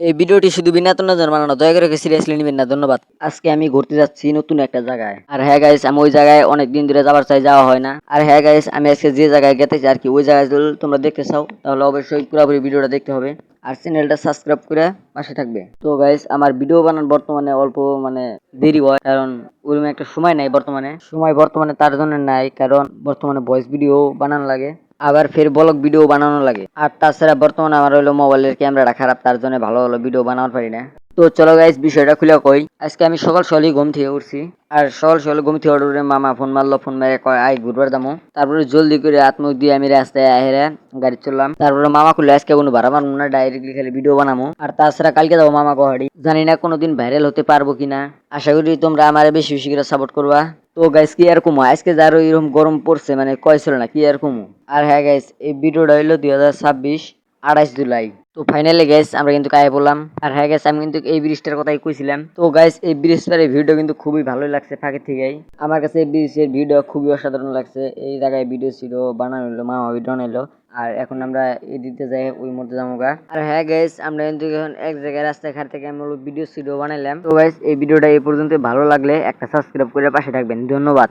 এই ভিডিওটি শুধু বিনোদনের জন্য বানানো, দয়া করে সিরিয়াসলি নেবেন না, ধন্যবাদ। আজকে আমি ঘুরতে যাচ্ছি নতুন একটা জায়গায়। আর হ্যাঁ গাইস, আমি ওই জায়গায় অনেক দিন ধরে যাবার চাই, যাওয়া হয় না। আর হ্যাঁ গাইস, আমি আজকে যে জায়গায় গেতেছি আর কি, ওই জায়গায় যদি তোমরা দেখতে চাও তাহলে অবশ্যই পুরোপুরি ভিডিওটা দেখতে হবে আর চ্যানেলটা সাবস্ক্রাইব করে পাশে থাকবে। তো গাইস, আমার ভিডিও বানান বর্তমানে অল্প দেরি হয়, কারণ ওরকম একটা সময় নাই বর্তমানে তার জন্য নাই, কারণ বর্তমানে ভয়েস ভিডিও বানানো লাগে, আবার ফের ব্লগ ভিডিও বানানো লাগে। আর তাছাড়া বর্তমানে আমার হলো মোবাইলের ক্যামেরাটা খারাপ, তার জন্য ভালো ভিডিও বানাতে পারি না। তো চলো গাইস, বিষয়টা খুলে কই। আজকে আমি সকাল সকালই ঘুম থেকে উঠছি। আর সকাল সকাল ঘুম থেকে উঠে মামা ফোন মারলো, ফোন মেরে কয় আই ঘুরবার যাবো। তারপরে জলদি করে হাত মুখ দিয়ে আমি রাস্তায় আহেরা গাড়ি চললাম। তারপরে মামা খুলে আজকে কোনো ভাড়া মারবো না, ডাইরেক্টলি খালি ভিডিও বানাবো। আর তাছাড়া কালকে যাবো মামা গহাড়ি, জানি না কোনোদিন ভাইরাল হতে পারবো কিনা। আশা করি তোমরা আমার বেশি বেশি করে সাপোর্ট করবা। তো গাইস, কি আর কমো, আজকে যারো এরকম গরম পড়ছে, কয় ছিল না, কি আর কমো। আর হ্যাঁ গাইস, এই ভিডিওটা হইলো 2026 28 জুলাই। তো ফাইনালি গাইস, আমরা কিন্তু কায়ে বললাম। আর হ্যাঁ গাইস, আমি কিন্তু এই ব্রিজটার কথাই কইছিলাম। তো গাইস, এই ব্রিজটার এই ভিডিও কিন্তু খুবই ভালোই লাগছে ফাঁকে থেকেই। আমার কাছে এই ব্রিজের ভিডিও খুবই অসাধারণ লাগছে। এই জায়গায় ভিডিও ছিল, বানানো হলো, মামা ভিডিও বানাইলো। আর এখন আমরা এদিকে যাই, ওই মধ্যে যাবো গা। আর হ্যাঁ গাইস, আমরা কিন্তু এখন এক জায়গায় রাস্তায় ঘাট থেকে আমরা ভিডিও বানাইলাম। তো গাইস, এই ভিডিওটা এই পর্যন্ত ভালো লাগলে একটা সাবস্ক্রাইব করে পাশে থাকবেন, ধন্যবাদ।